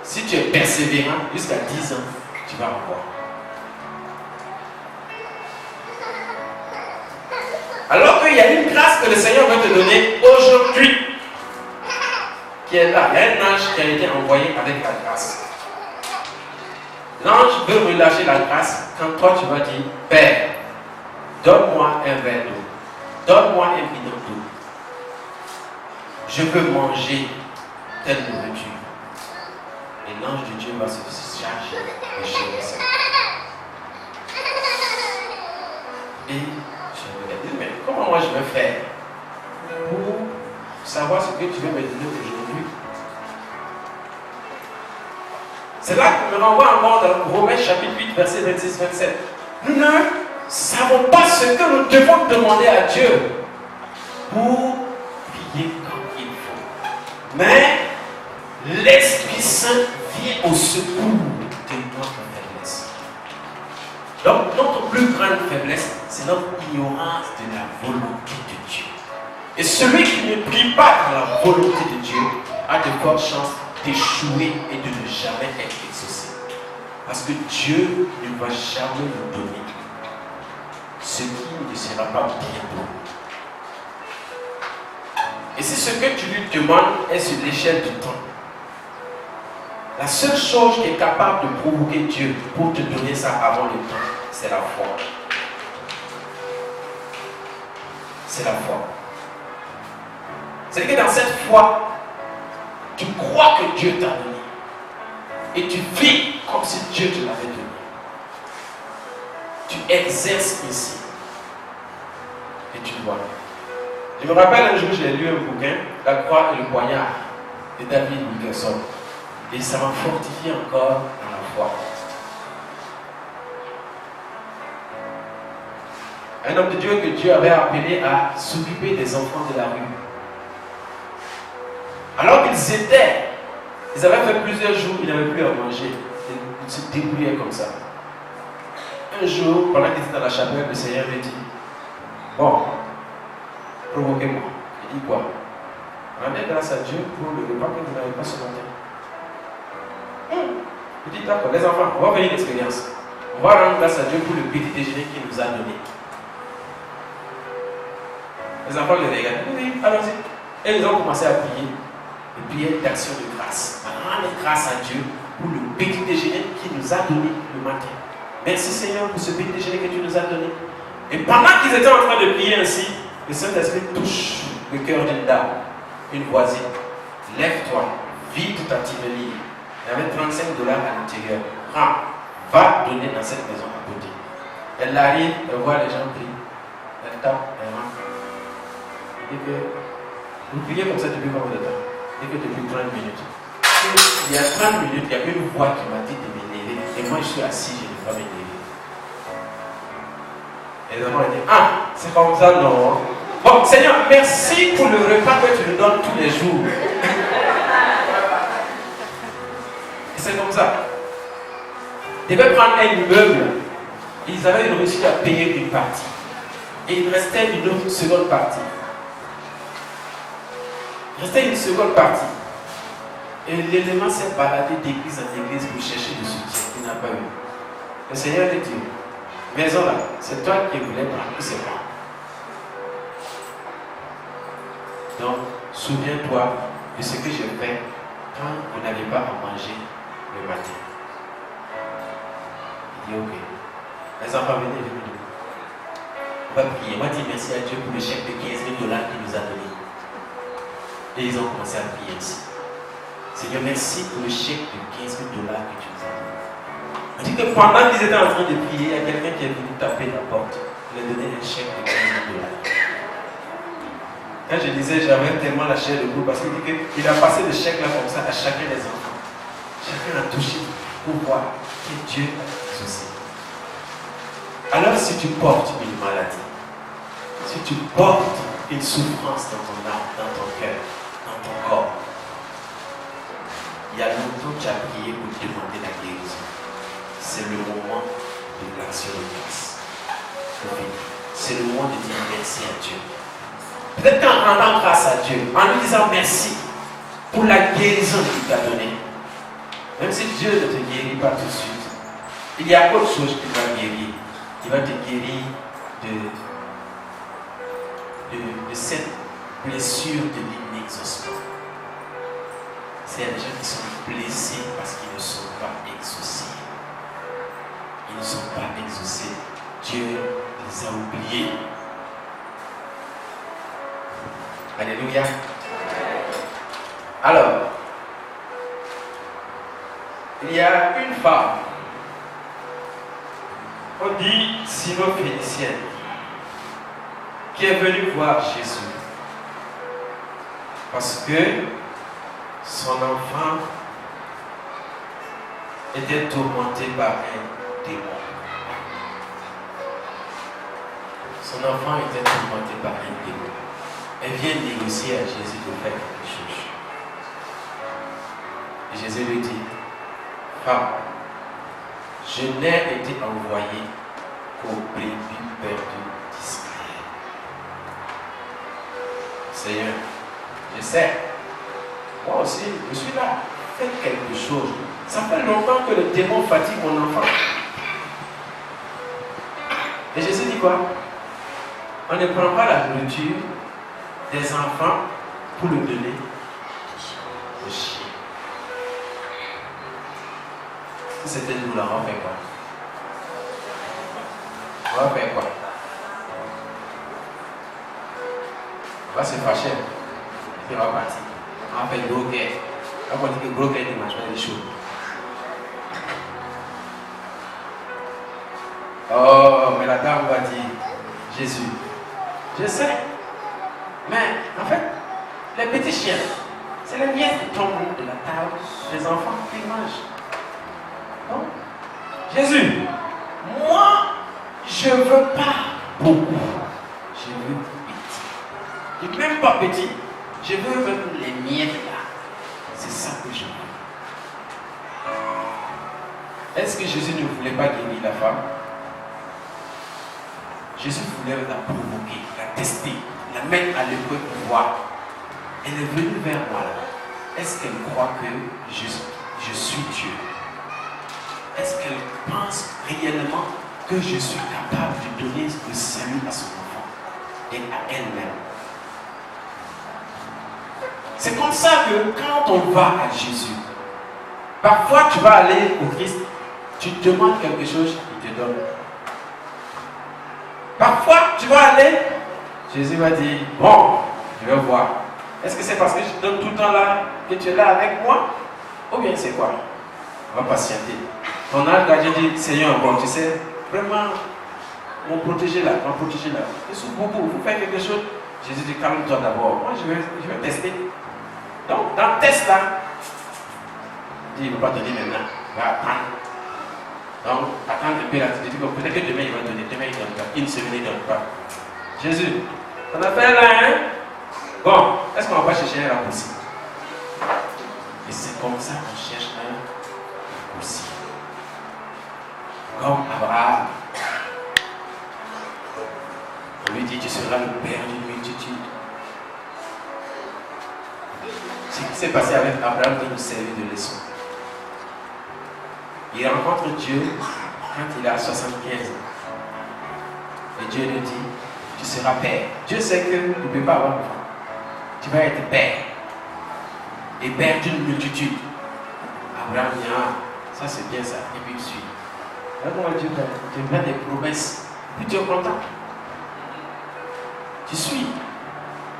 Si tu es persévérant jusqu'à 10 ans, tu vas avoir. Alors qu'il y a une grâce que le Seigneur veut te donner aujourd'hui, qui est là. Il y a un ange qui a été envoyé avec la grâce. L'ange veut relâcher la grâce quand toi tu vas dire: Père, donne-moi un verre d'eau, donne-moi un bidon d'eau. Je veux manger telle nourriture. Et l'ange de Dieu va se charger de choses. Et je me dis: mais comment moi je vais faire pour savoir ce que tu veux me donner aujourd'hui? C'est là qu'on me renvoie encore dans Romains chapitre 8, verset 26-27. Nous ne savons pas ce que nous devons demander à Dieu pour prier comme il faut. Mais l'Esprit Saint vient au secours de notre faiblesse. Donc, notre plus grande faiblesse, c'est notre ignorance de la volonté de Dieu. Et celui qui ne prie pas dans la volonté de Dieu a de fortes chances d'échouer et de ne jamais être exaucé. Parce que Dieu ne va jamais nous donner ce qui ne sera pas bientôt. Et si ce que tu lui demandes est sur l'échelle du temps, la seule chose qui est capable de provoquer Dieu pour te donner ça avant le temps, c'est la foi. C'est la foi. C'est que dans cette foi, tu crois que Dieu t'a donné. Et tu vis comme si Dieu te l'avait donné. Tu exerces ici. Et tu vois. Je me rappelle un jour, j'ai lu un bouquin, La croix et le poignard, de David Wilkerson. Et ça m'a fortifié encore dans la foi. Un homme de Dieu que Dieu avait appelé à s'occuper des enfants de la rue. Alors ils avaient fait plusieurs jours, ils n'avaient plus à manger. Ils se débrouillaient comme ça. Un jour, pendant qu'ils étaient dans la chapelle, le Seigneur me dit: bon, provoquez-moi. Il dit quoi? Rendez grâce à Dieu pour le repas que vous n'avez pas ce matin. Il dit: d'accord, les enfants, on va faire une expérience. On va rendre grâce à Dieu pour le petit déjeuner qu'il nous a donné. Les enfants les regardent. Oui, allons-y. Et ils ont commencé à prier. Des prières d'action de grâce. Rendre grâce à Dieu pour le petit déjeuner qu'il nous a donné, le matin. Merci Seigneur pour ce petit déjeuner que tu nous as donné. Et pendant qu'ils étaient en train de prier ainsi, le Saint-Esprit touche le cœur d'une dame, une voisine. Lève-toi, vide ta tirelire. Il y avait $35 à l'intérieur. Prends, va donner dans cette maison à côté. Elle arrive, elle voit les gens prier. Elle tape, elle rentre. Elle dit que vous priez comme ça depuis combien de temps? Elle dit que depuis 30 minutes. Il y a 30 minutes, il y a une voix qui m'a dit de m'élever. Et moi je suis assis, je ne vais pas m'élever. Et les enfants ont dit, ah, c'est comme ça, non. Bon, Seigneur, merci pour le repas que tu nous donnes tous les jours. Et c'est comme ça. Ils devaient prendre un immeuble. Ils avaient réussi à payer une partie. Et il restait une autre seconde partie. Il restait une seconde partie. Et l'élément s'est baladé d'église en église pour chercher du soutien. Il n'a pas eu. Le Seigneur dit, maison là, c'est toi qui voulais prendre, c'est moi. Donc, souviens-toi de ce que je fais quand vous n'avez pas à manger le matin. Il dit, ok. Les enfants, venez. On va prier. On va dire merci à Dieu pour le chèque de $15 000 qu'il nous a donné. Et ils ont commencé à prier ainsi. Seigneur, merci pour le chèque de $15 000 que tu nous as donné. On dit que pendant qu'ils étaient en train de prier, il y a quelqu'un qui est venu taper la porte. Il a donné un chèque de $15 000. Quand je disais, j'avais tellement la chair de boule parce qu'il dit qu'il a passé le chèque là comme ça à chacun des enfants. Chacun a touché pour voir que Dieu a exaucé. Alors si tu portes une maladie, si tu portes une souffrance dans ton âme, dans ton cœur, dans ton corps, il y a longtemps que tu as prié pour demander la guérison. C'est le moment de l'action de grâce. C'est le moment de dire merci à Dieu. Peut-être qu'en rendant grâce à Dieu, en lui disant merci pour la guérison qu'il t'a donnée, même si Dieu ne te guérit pas tout de suite, il y a autre chose qu'il va guérir. Il va te guérir de cette blessure de l'inexaucement. C'est des gens qui sont blessés parce qu'ils ne sont pas exaucés. Ils ne sont pas exaucés. Dieu les a oubliés. Alléluia. Alors, il y a une femme, on dit syro-phénicienne, qui est venue voir Jésus parce que son enfant était tourmenté par un démon. Son enfant était tourmenté par un démon. Elle vient négocier à Jésus de faire quelque chose. Et Jésus lui dit, femme, je n'ai été envoyé qu'aux brebis perdues d'Israël. Seigneur, je sais, moi aussi, je suis là, faites quelque chose. Ça fait longtemps que le démon fatigue mon enfant. Et Jésus dit quoi? On ne prend pas la nourriture des enfants pour le donner aux chiens. Si c'était nous là, on va faire quoi? On va faire quoi? On va se fâcher. Et puis on va partir. On va faire gros cœur. On va dire que gros cœur ne mange pas des choses. Oh, mais la dame va dire, Jésus, je sais. Mais en fait, les petits chiens, c'est les miettes qui tombent de la table des enfants qui mangent. Non? Jésus, moi, je ne veux pas beaucoup. Je veux petit. Et même pas petit. Je veux même les miettes là. C'est ça que je veux. Est-ce que Jésus ne voulait pas guérir la femme? Jésus voulait la provoquer, la tester, la mettre à l'épreuve pour voir. Elle est venue vers moi là. Est-ce qu'elle croit que je suis Dieu? Est-ce qu'elle pense réellement que je suis capable de donner le salut à son enfant et à elle-même? C'est comme ça que quand on va à Jésus, parfois tu vas aller au Christ, Tu demandes quelque chose, il te donne. Parfois, tu vas aller, Jésus va dire, bon, je vais voir. Est-ce que c'est parce que je te donne tout le temps là, que tu es là avec moi? Ou bien c'est quoi? On va patienter. Ton âge là, j'ai dit, Seigneur, bon, tu sais, vraiment, m'ont protégé là, Je souffre beaucoup, vous faites quelque chose. Jésus dit, calme-toi d'abord. Moi, je vais tester. Donc, dans le test là, il dit, il ne va pas donner maintenant, il va attendre. Donc, attendre un peu là, tu te dis, peut-être que demain il va donner, demain il ne donne pas, une semaine il ne donne pas. Jésus, on a fait là, hein? Bon, est-ce qu'on va pas chercher un raccourci? Et c'est comme ça qu'on cherche un raccourci. Comme Abraham. On lui dit, tu seras le père d'une multitude. Ce qui s'est passé avec Abraham qui nous servit de leçon. Il rencontre Dieu quand il a 75 ans. Et Dieu lui dit, tu seras père. Dieu sait que tu ne peux pas avoir d'enfant. Tu vas être père. Et père d'une multitude. Abraham dit, ah, ça c'est bien ça. Et puis il suit. Comment Dieu te met des promesses. Puis tu es content. Tu suis.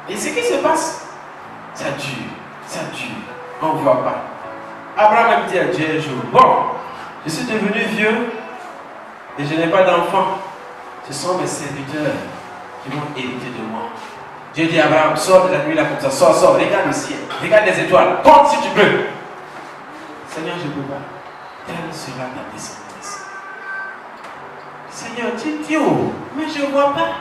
Et ce qui se passe, ça dure. On ne voit pas. Abraham dit à Dieu un jour, bon, je suis devenu vieux et je n'ai pas d'enfant. Ce sont mes serviteurs qui vont hériter de moi. Dieu dit à Abraham, sors de la nuit là comme ça, sors, regarde le ciel, regarde les étoiles, compte si tu peux. Seigneur, je ne peux pas. Telle sera ta descendance. Seigneur, tu dis où? Mais je ne vois pas.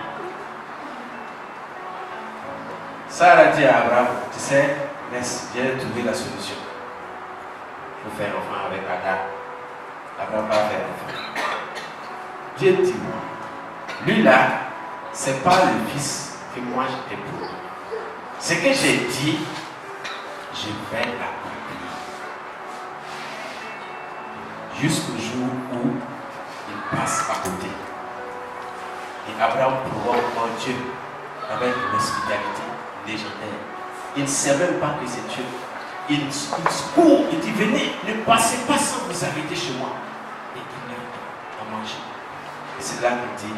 Sarah dit à Abraham, tu sais, laisse, j'ai trouvé la solution. Il faut faire enfant avec Adam. Abraham va faire enfant. Dieu dit, lui là, c'est pas le fils que moi j'étais pour. Ce que j'ai dit, je vais l'accomplir. Jusqu'au jour où il passe à côté. Et Abraham provoque en Dieu avec une hospitalité légendaire. Il ne sait même pas que c'est Dieu. Il court, il dit, venez, ne passez pas sans vous arrêter chez moi. Et il leur donne à manger. Et c'est là qu'il dit,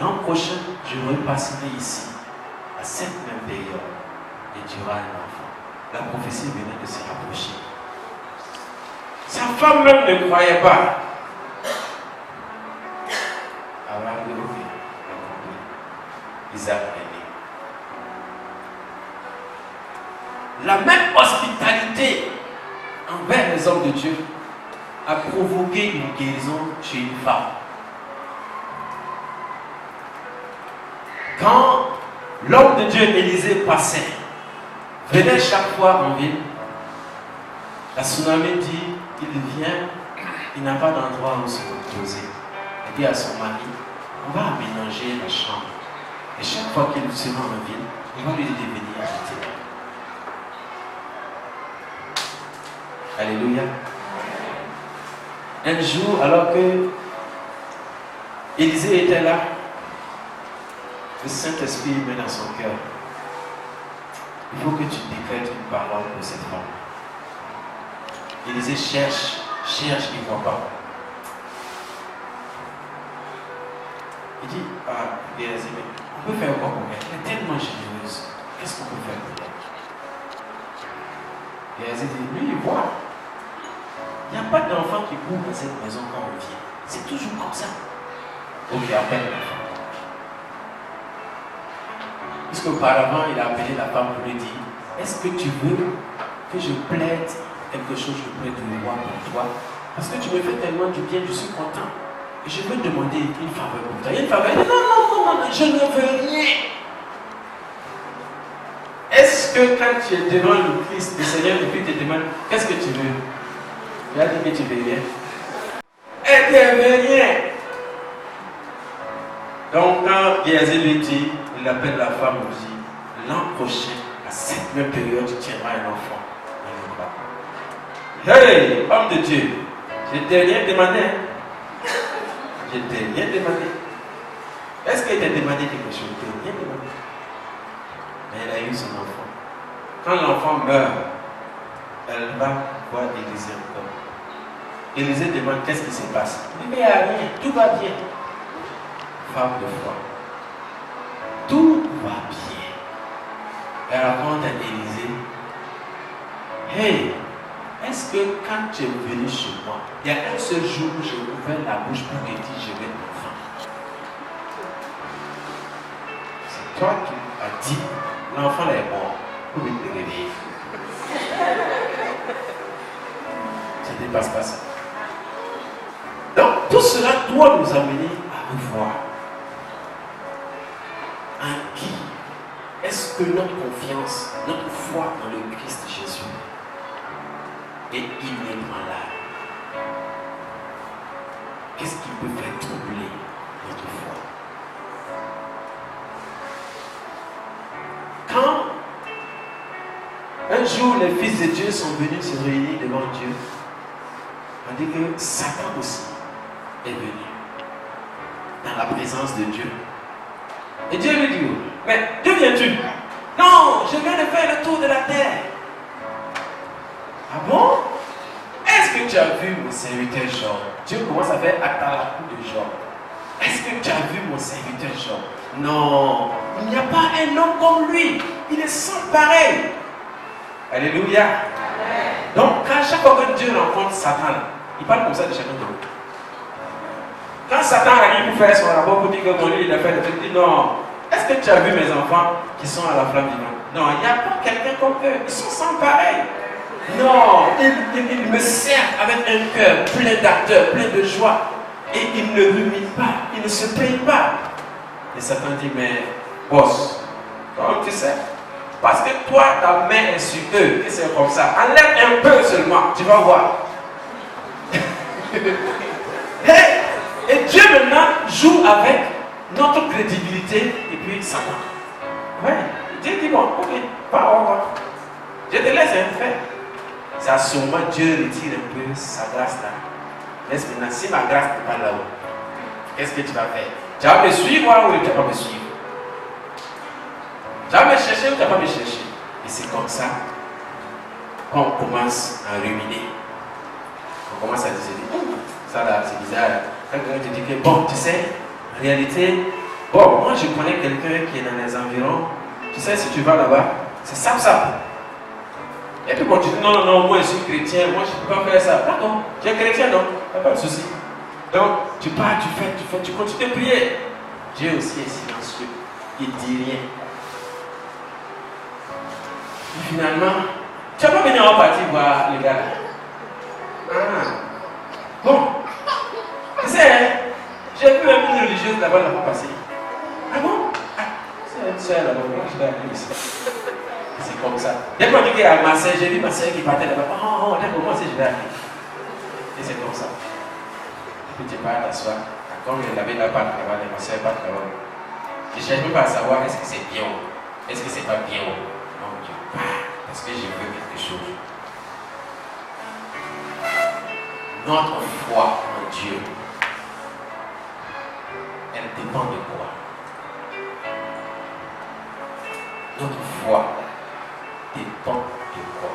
l'an prochain, je repasserai ici, à cette même période, et tu auras un enfant. La prophétie venait de se rapprocher. Sa femme même ne croyait pas. Abraham dit, ok, Isaac est né. La même hospitalité envers les hommes de Dieu a provoqué une guérison chez une femme. Quand l'homme de Dieu Élisée passait, venait chaque fois en ville, la tsunami dit, il vient, il n'a pas d'endroit où se reposer. Elle dit à son mari, on va aménager la chambre. Et chaque fois qu'il se rend en ville, il va lui dire de venir habiter. Alléluia. Un jour, alors que Élisée était là, le Saint-Esprit met dans son cœur. Il faut que tu décrètes une parole pour cette femme. Élisée cherche, il ne voit pas. Il dit à Géasi, on peut faire quoi pour elle? Elle est tellement généreuse. Qu'est-ce qu'on peut faire pour elle? Géasi dit, lui, il voit. Il n'y a pas d'enfant qui court dans cette maison quand on vient. C'est toujours comme ça. Donc il appelle l'enfant. Puisqu'auparavant, il a appelé la femme pour lui dire, est-ce que tu veux que je plaide quelque chose auprès du roi pour toi? Parce que tu me fais tellement du bien, je suis content. Et je veux te demander une faveur pour toi. Il y a une faveur. Non, je ne veux rien. Est-ce que quand tu es devant le Christ, le Seigneur depuis te demande, qu'est-ce que tu veux? Tu as dit que tu veux rien. Elle ne veut rien. Donc quand Géasi lui dit, il appelle la femme et dit, l'an prochain, à cette même période, tu tiendras un enfant. Hey, homme de Dieu, je t'ai rien demandé. Je t'ai rien demandé. Est-ce qu'il t'a demandé quelque chose? Je t'ai rien demandé. Mais elle a eu son enfant. Quand l'enfant meurt, elle va voir Élisée encore. Élisée demande qu'est-ce qui se passe. Il dit, mais il n'y a rien, tout va bien. Femme de foi. Tout va bien. Elle raconte à Élisée, hey, est-ce que quand tu es venu chez moi, il y a un seul jour où j'ai ouvert la bouche pour te dire je vais l'enfant. C'est toi qui as dit, l'enfant là est mort, pour te réveiller. Ça ne dépasse pas ça. Donc tout cela doit nous amener à revoir en qui est-ce que notre confiance, notre foi dans le Christ Jésus est inébranlable. Qu'est-ce qui peut faire troubler notre foi? Quand un jour les fils de Dieu sont venus se réunir devant Dieu, on dit que Satan aussi est venu dans la présence de Dieu. Et Dieu lui dit, mais d'où viens-tu? Non, je viens de faire le tour de la terre. Ah bon? Est-ce que tu as vu mon serviteur Job? Dieu commence à faire acte à la coup de Job. Est-ce que tu as vu mon serviteur Job? Non, il n'y a pas un homme comme lui. Il est sans pareil. Alléluia. Amen. Donc, quand chaque fois que Dieu rencontre Satan, il parle comme ça de chacun de nous. Quand Satan arrive pour faire son rapport pour dire que mon Dieu il a fait le truc, il dit non. Est-ce que tu as vu mes enfants qui sont à la flamme vivante? Non, il n'y a pas quelqu'un comme eux. Ils sont sans pareil. Non, ils me servent avec un cœur plein d'ardeur, plein de joie. Et ils ne ruminent pas, ils ne se plaignent pas. Et Satan dit, mais boss, comment tu sais? Parce que toi, ta main est sur eux, et c'est comme ça. Enlève un peu seulement, tu vas voir. Hey, et Dieu maintenant joue avec notre crédibilité et puis Satan. Oui, Dieu dit bon, ok, pas au revoir. Je te laisse un fait. C'est à ce moment Dieu retire un peu sa grâce là. Laisse maintenant, si ma grâce n'est pas là-haut, qu'est-ce que tu vas faire? Tu vas me suivre ou tu ne vas pas me suivre? Tu vas me chercher ou tu ne vas pas me chercher? Et c'est comme ça qu'on commence à ruminer. On commence à dire, ça là, c'est bizarre. Quand quelqu'un te dit que, bon, tu sais, en réalité, bon, moi je connais quelqu'un qui est dans les environs. Tu sais, si tu vas là-bas, c'est ça. Et puis quand tu dis, non, moi je suis chrétien, moi je ne peux pas faire ça. D'accord, tu es chrétien, non, il n'y a pas de souci. Donc, tu pars, tu fais, tu continues de prier. Dieu aussi est silencieux, il ne dit rien. Et finalement, tu n'as pas venu en partie voir les gars là. Ah, bon, tu sais, j'ai vu une religieuse là-bas la fois passée. Ah bon? Ah, c'est une soeur là-bas, moi je vais aller ici. C'est comme ça. Dès qu'on dit qu'il y a ma soeur, j'ai vu ma soeur qui partait là-bas. Oh, d'accord, moi aussi je vais aller. Et c'est comme ça. Et puis tu pars t'asseoir. Comme je l'avais là, pas de travail, ma soeur pas de travail. Je ne cherche même pas à savoir est-ce que c'est bien ou est-ce que c'est pas bien. Non, je pars parce que je veux quelque chose. Notre foi en Dieu, elle dépend de quoi? Notre foi dépend de quoi?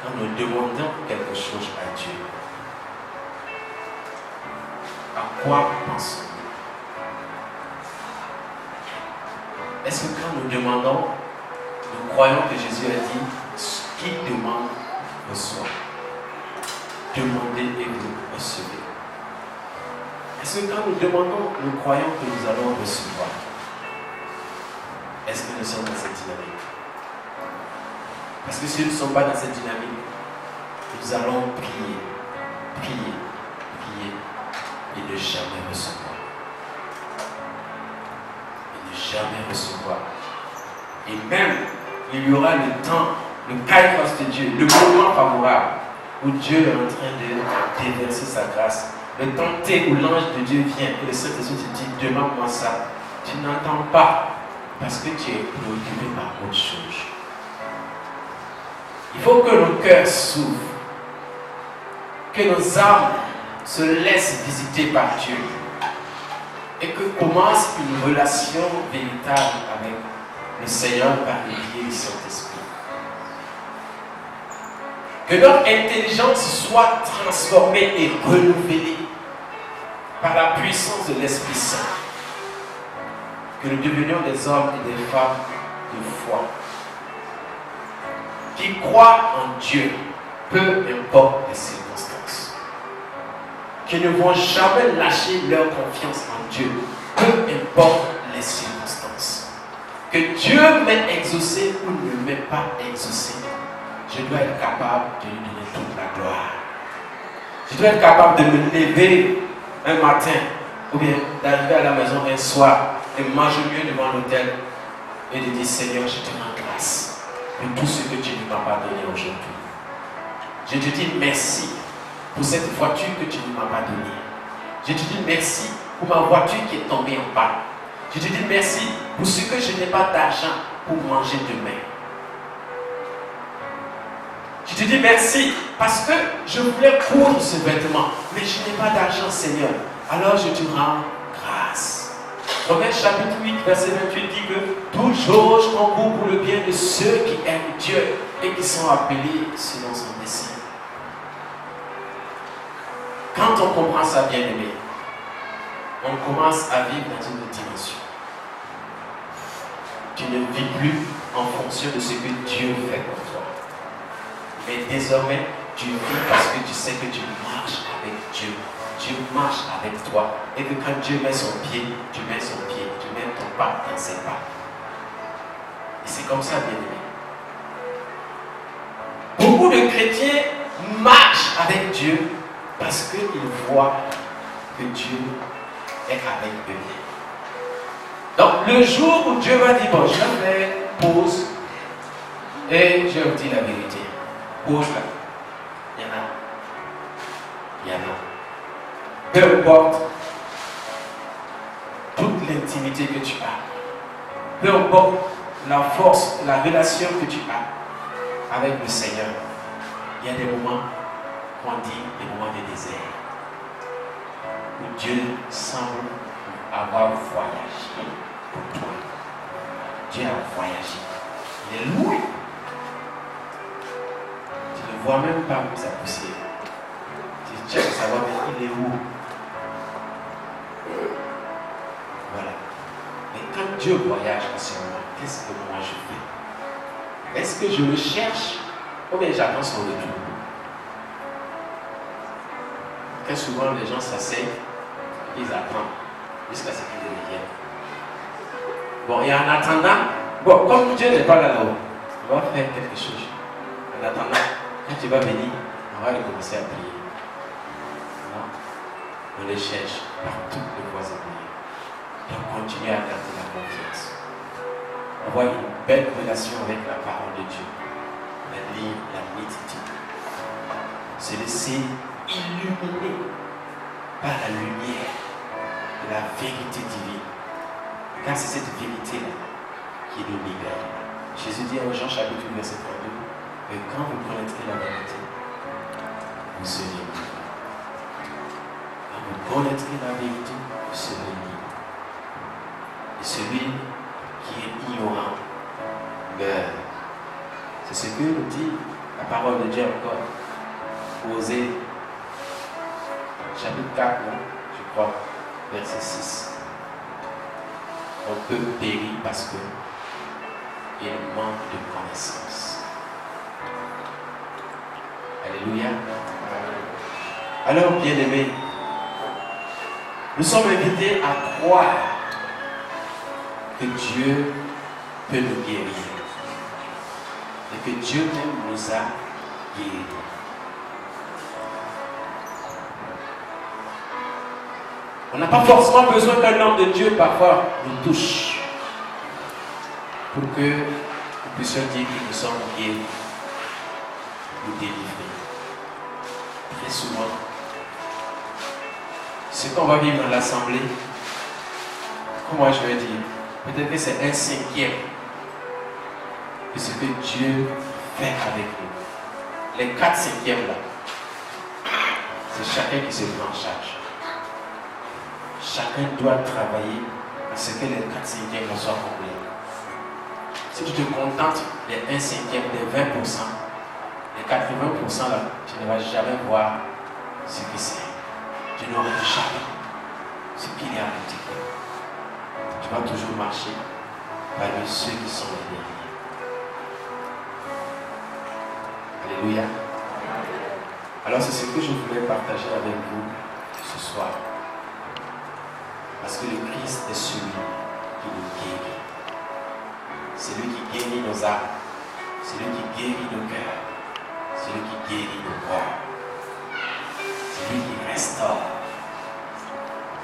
Quand nous demandons quelque chose à Dieu, à quoi pensons-nous? Est-ce que quand nous demandons, nous croyons que Jésus a dit, ce qu'il demande reçoit. Demandez et vous recevez. Est-ce que quand nous demandons, nous croyons que nous allons recevoir? Est-ce que nous sommes dans cette dynamique? Parce que si nous ne sommes pas dans cette dynamique, nous allons prier, et ne jamais recevoir. Et ne jamais recevoir. Et même, il y aura le temps, le kairos de Dieu, le moment favorable où Dieu est en train de déverser sa grâce. Le temps où l'ange de Dieu vient et le Saint-Esprit te dit, demande-moi ça. Tu n'entends pas parce que tu es préoccupé par autre chose. Il faut que nos cœurs s'ouvrent, que nos âmes se laissent visiter par Dieu et que commence une relation véritable avec le Seigneur par le biais du Saint-Esprit. Que notre intelligence soit transformée et renouvelée par la puissance de l'Esprit Saint. Que nous devenions des hommes et des femmes de foi qui croient en Dieu, peu importe les circonstances. Qui ne vont jamais lâcher leur confiance en Dieu, peu importe les circonstances. Que Dieu m'ait exaucé ou ne m'ait pas exaucé, je dois être capable de lui donner toute la gloire. Je dois être capable de me lever un matin ou bien d'arriver à la maison un soir et manger mieux devant l'autel et de dire Seigneur, je te rends grâce pour tout ce que tu ne m'as pas donné aujourd'hui. Je te dis merci pour cette voiture que tu ne m'as pas donnée. Je te dis merci pour ma voiture qui est tombée en panne. Je te dis merci pour ce que je n'ai pas d'argent pour manger demain. Je te dis merci parce que je voulais coudre ce vêtement, mais je n'ai pas d'argent, Seigneur. Alors je te rends grâce. Romains chapitre 8, verset 28 dit que toute chose concourt pour le bien de ceux qui aiment Dieu et qui sont appelés selon son dessein. Quand on comprend ça, bien-aimé, on commence à vivre dans une autre dimension. Tu ne vis plus en fonction de ce que Dieu fait pour toi. Mais désormais, tu vis parce que tu sais que tu marches avec Dieu. Dieu marche avec toi. Et que quand Dieu met son pied, tu mets son pied. Tu mets ton pas dans ses pas. Et c'est comme ça, bien-aimé. Beaucoup de chrétiens marchent avec Dieu parce qu'ils voient que Dieu est avec eux. Donc, le jour où Dieu va dire, bon, je vais faire pause et je vais vous dire la vérité. Pause là. Il y en a. Il y en a. Peu importe toute l'intimité que tu as, peu importe la force, la relation que tu as avec le Seigneur, il y a des moments qu'on dit des moments de désert où Dieu semble avoir voyagé pour toi. Dieu a voyagé. Il est loin. Tu ne vois même pas où ça poussière. Tu cherches à savoir mais il est où. Voilà. Mais quand Dieu voyage en ce moment, qu'est-ce que moi je fais? Est-ce que je le cherche ou bien j'attends son retour? Très souvent, les gens s'asseyent, ils attendent jusqu'à ce qu'ils reviennent. Bon, et en attendant, bon, comme Dieu n'est pas là-haut, on va faire quelque chose. En attendant, quand tu vas venir, on va commencer à prier. Non? On les cherche par toutes les voies à prier. Donc, continuer à garder la confiance. Avoir une belle relation avec la parole de Dieu. La lire, la méditer. Se laisser illuminer par la lumière de la vérité divine. Car c'est cette vérité-là qui nous libère. Jésus dit en Jean chapitre 8, verset 32, que quand vous connaîtrez la vérité, vous serez libres. Quand vous connaîtrez la vérité, vous serez libres. Et celui qui est ignorant meurt. C'est ce que nous dit la parole de Dieu encore. Osée chapitre 4, je crois, verset 6. On peut périr parce que il manque de connaissance. Alléluia. Alors, bien-aimés, nous sommes invités à croire que Dieu peut nous guérir et que Dieu même nous a guéris. On n'a pas forcément besoin qu'un homme de Dieu parfois nous touche pour que nous puissions dire que nous sommes guéris ou délivrés. Très souvent, ce qu'on va vivre dans l'assemblée, comment je vais dire, peut-être que c'est 1/5 de ce que Dieu fait avec nous. Les 4/5 là, c'est chacun qui se prend en charge. Chacun doit travailler à ce que les 4/5 soient complets. Si tu te contentes des 1/5, des 20%, les 80% là, tu ne vas jamais voir ce que c'est. Tu n'auras jamais ce qu'il y a à l'intérieur. Tu vas toujours marcher parmi ceux qui sont les derniers. Alléluia. Alors c'est ce que je voulais partager avec vous ce soir. Parce que le Christ est celui qui nous guérit. C'est lui qui guérit nos âmes. C'est lui qui guérit nos cœurs. C'est lui qui guérit nos corps. C'est lui qui restaure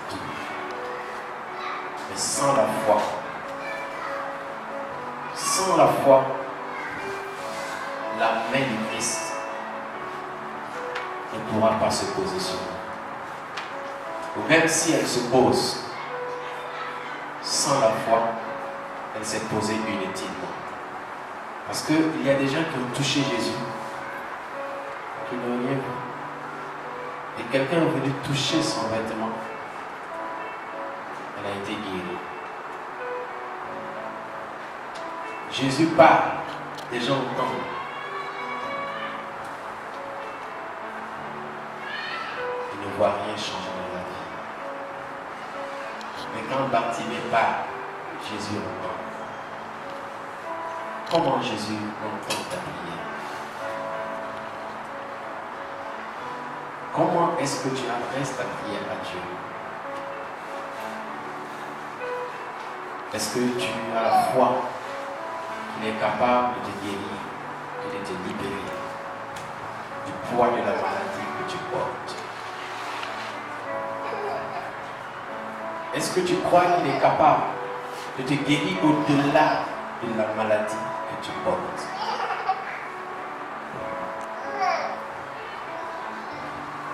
tout. Mais sans la foi, la main du Christ ne pourra pas se poser sur nous. Ou même si elle se pose, sans la foi, elle s'est posée inutilement. Parce qu'il y a des gens qui ont touché Jésus, qui n'ont rien vu. Et quelqu'un est venu toucher son vêtement. Elle a été guérie. Jésus parle, des gens entendent. Ils ne voient rien changer dans la vie. Mais quand Bartimée parle, Jésus entend. Comment Jésus entend ta prière? Comment est-ce que tu adresses ta prière à Dieu? Est-ce que tu as la foi qu'il est capable de te guérir et de te libérer du poids de la maladie que tu portes? Est-ce que tu crois qu'il est capable de te guérir au-delà de la maladie que tu portes?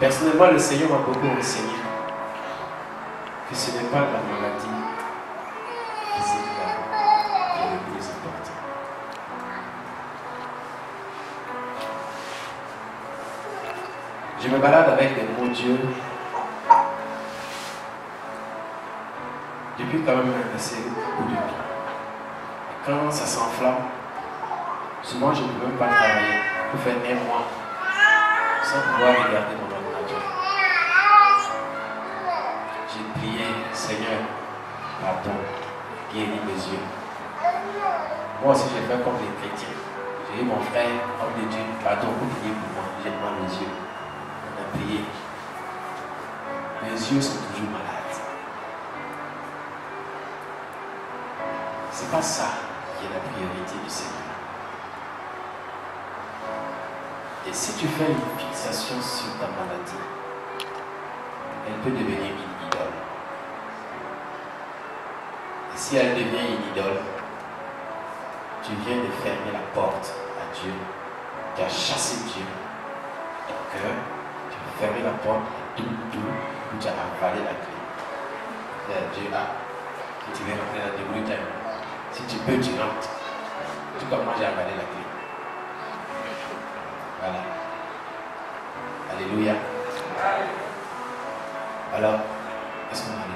Personnellement, le Seigneur m'a beaucoup enseigné que ce n'est pas la maladie physique qui est le plus important. Je me balade avec des mots Dieu depuis quand même un assez beaucoup de temps. Quand ça s'enflamme, souvent je ne peux même pas travailler. Je peux faire un mois sans pouvoir regarder mon ordinateur. J'ai prié, Seigneur, pardon, guéris mes yeux. Moi aussi j'ai fait comme les chrétiens. J'ai eu mon frère, homme de Dieu, pardon, vous priez pour moi, j'ai mal les yeux. On a prié. Mes yeux sont toujours malades. C'est pas ça qui est la priorité du Seigneur. Et si tu fais une fixation sur ta maladie, elle peut devenir une idole. Et si elle devient une idole, tu viens de fermer la porte à Dieu, tu as chassé Dieu de ton cœur, tu as fermé la porte et tout, tu as avalé la clé. Dieu a, si tu viens rentrer la débrouille, si tu peux, tu rentres. Tout comme moi, j'ai avalé la clé. Voilà. Alléluia. Alors, est-ce qu'on a